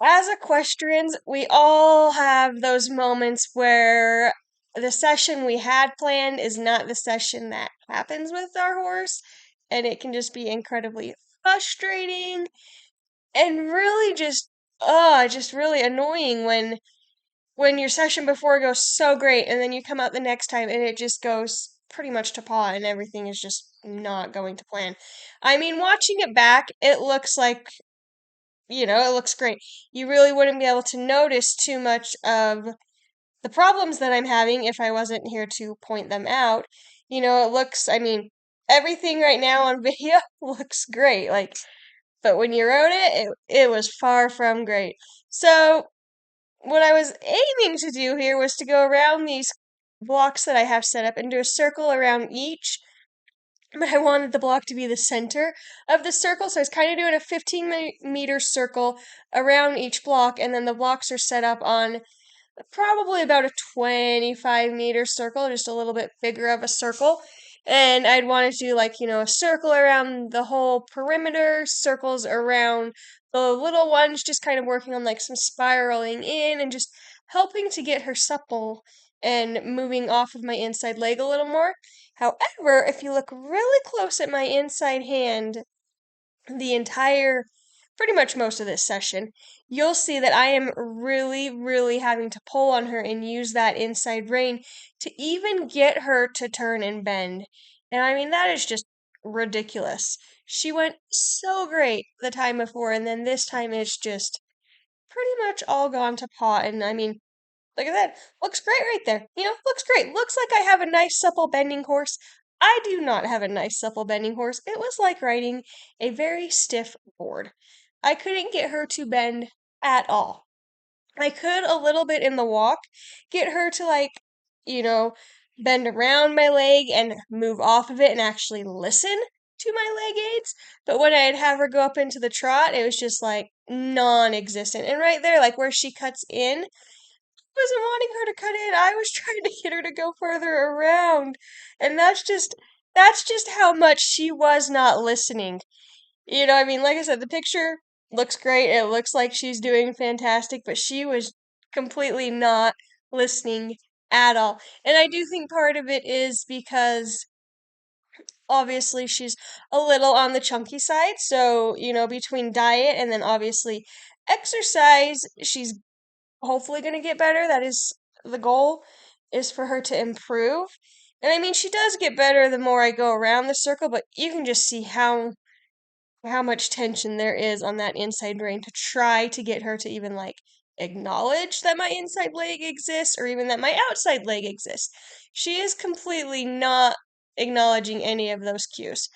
As equestrians, we all have those moments where the session we had planned is not the session that happens with our horse, and it can just be incredibly frustrating and really just really annoying when your session before goes so great and then you come out the next time and it just goes pretty much to pot and everything is just not going to plan. I mean, watching it back, it looks like it looks great. You really wouldn't be able to notice too much of the problems that I'm having if I wasn't here to point them out. I mean, everything right now on video looks great. But when you wrote it was far from great. So, what I was aiming to do here was to go around these blocks that I have set up and do a circle around each, but I wanted the block to be the center of the circle, so I was kind of doing a 15-meter circle around each block, and then the blocks are set up on probably about a 25-meter circle, just a little bit bigger of a circle. And I'd want to do a circle around the whole perimeter, circles around the little ones, just kind of working on like some spiraling in and just helping to get her supple and moving off of my inside leg a little more. However, if you look really close at my inside hand, the entire, pretty much most of this session, you'll see that I am really, really having to pull on her and use that inside rein to even get her to turn and bend. And I mean, that is just ridiculous. She went so great the time before, and then this time it's just pretty much all gone to pot. And I mean, look at that. Looks great right there. Looks great. Looks like I have a nice supple bending horse. I do not have a nice supple bending horse. It was like riding a very stiff board. I couldn't get her to bend at all. I could a little bit in the walk, get her to you know, bend around my leg and move off of it and actually listen to my leg aids. But when I'd have her go up into the trot, it was just like non-existent. And right there, like where she cuts in, wasn't wanting her to cut in. I was trying to get her to go further around. And that's just how much she was not listening. I mean, like I said, the picture looks great. It looks like she's doing fantastic, but she was completely not listening at all. And I do think part of it is because obviously she's a little on the chunky side. So, between diet and then obviously exercise, she's hopefully going to get better. That is the goal, is for her to improve. And I mean, she does get better the more I go around the circle, but you can just see how much tension there is on that inside brain to try to get her to even acknowledge that my inside leg exists or even that my outside leg exists. She is completely not acknowledging any of those cues.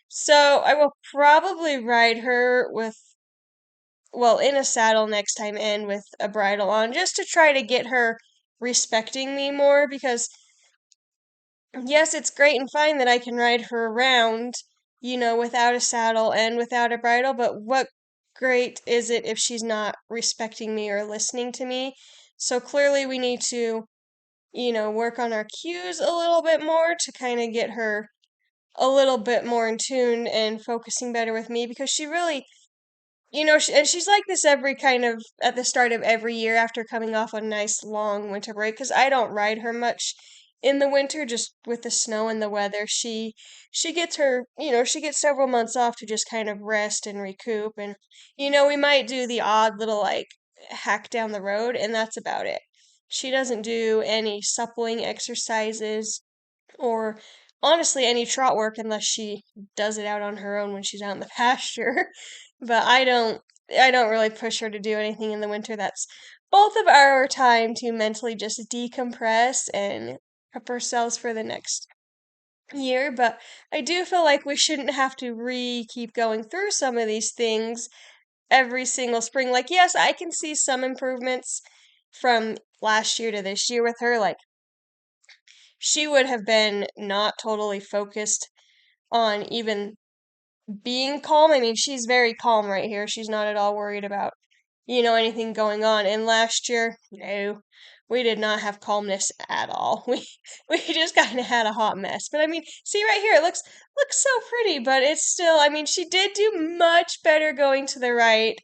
So I will probably ride her in a saddle next time and with a bridle on just to try to get her respecting me more because yes, it's great and fine that I can ride her around, without a saddle and without a bridle, but what great is it if she's not respecting me or listening to me? So clearly we need to, work on our cues a little bit more to kind of get her a little bit more in tune and focusing better with me because she really, and she's like this every kind of at the start of every year after coming off a nice long winter break. Because I don't ride her much in the winter, just with the snow and the weather. She gets she gets several months off to just kind of rest and recoup. And we might do the odd little hack down the road, and that's about it. She doesn't do any suppling exercises or honestly any trot work unless she does it out on her own when she's out in the pasture. But I don't really push her to do anything in the winter. That's both of our time to mentally just decompress and prep ourselves for the next year. But I do feel like we shouldn't have to keep going through some of these things every single spring. Like, yes, I can see some improvements from last year to this year with her. Like, she would have been not totally focused on even being calm. I mean, she's very calm right here. She's not at all worried about, anything going on. And last year, no, we did not have calmness at all. We just kind of had a hot mess. But I mean, see right here, it looks so pretty, but it's still, I mean, she did do much better going to the right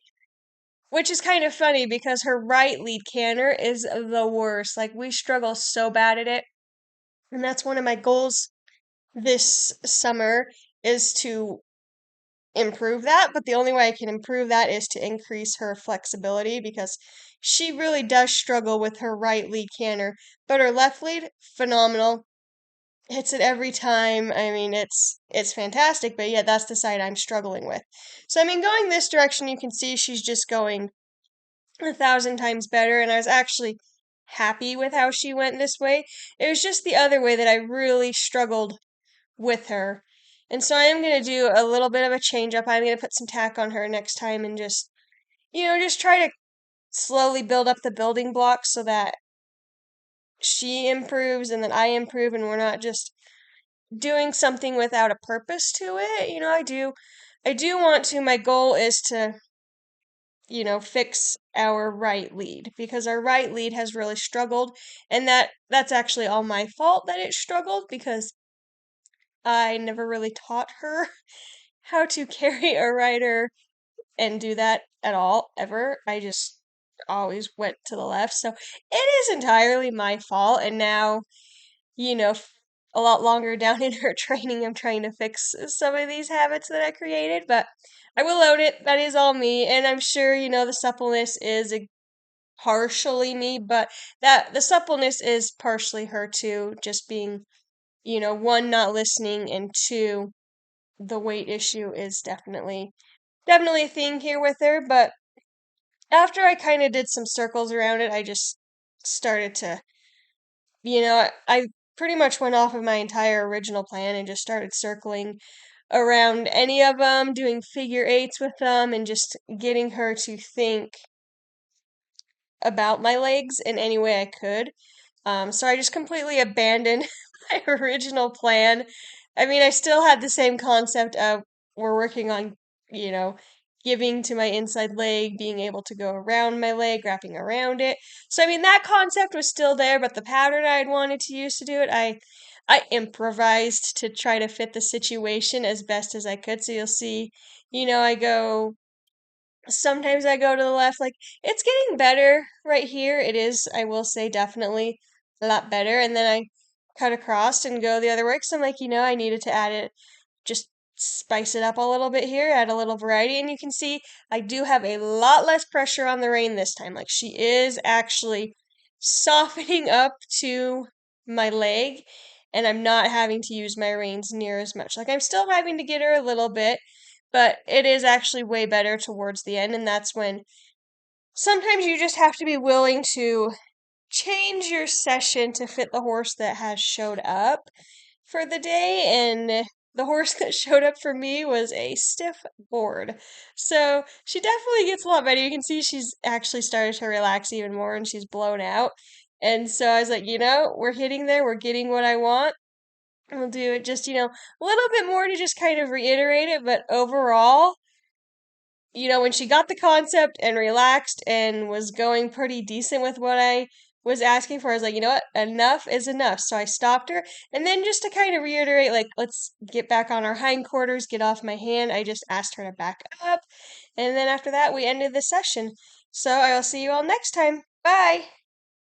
which is kind of funny because her right lead canter is the worst. Like, we struggle so bad at it. And that's one of my goals this summer is to improve that. But the only way I can improve that is to increase her flexibility because she really does struggle with her right lead canter. But her left lead, phenomenal. Hits it every time. I mean, it's fantastic, but yeah, that's the side I'm struggling with. So I mean, going this direction, you can see she's just going 1,000 times better, and I was actually happy with how she went this way. It was just the other way that I really struggled with her. And so I am going to do a little bit of a change up. I'm going to put some tack on her next time and just, just try to slowly build up the building blocks so that she improves and then I improve and we're not just doing something without a purpose to it. I do want to, my goal is to, fix our right lead because our right lead has really struggled and that's actually all my fault that it struggled because I never really taught her how to carry a rider and do that at all ever. I just always went to the left. So it is entirely my fault and now, you know, f- a lot longer down in her training I'm trying to fix some of these habits that I created, but I will own it. That is all me and I'm sure, the suppleness is partially me, but that the suppleness is partially her too, just being, one, not listening, and two, the weight issue is definitely a thing here with her. But after I kind of did some circles around it, I just started to, I pretty much went off of my entire original plan and just started circling around any of them, doing figure eights with them, and just getting her to think about my legs in any way I could. So I just completely abandoned my original plan. I mean, I still had the same concept of we're working on, you know, giving to my inside leg, being able to go around my leg, wrapping around it. So I mean, that concept was still there, but the pattern I had wanted to use to do it, I improvised to try to fit the situation as best as I could. So you'll see, sometimes I go to the left. Like, it's getting better right here. It is, I will say, definitely a lot better. And then I cut across and go the other way. So I'm like, I needed to add it, just spice it up a little bit here, add a little variety. And you can see I do have a lot less pressure on the rein this time. Like, she is actually softening up to my leg. And I'm not having to use my reins near as much. Like, I'm still having to get her a little bit, but it is actually way better towards the end, and that's when sometimes you just have to be willing to change your session to fit the horse that has showed up for the day, and the horse that showed up for me was a stiff board. So she definitely gets a lot better. You can see she's actually started to relax even more and she's blown out. And so I was like, we're hitting there, we're getting what I want. We'll do it just, a little bit more to just kind of reiterate it, but overall, when she got the concept and relaxed and was going pretty decent with what I was asking for, I was like, you know what? Enough is enough. So I stopped her. And then just to kind of reiterate, like, let's get back on our hindquarters, get off my hand, I just asked her to back up. And then after that, we ended the session. So I will see you all next time. Bye.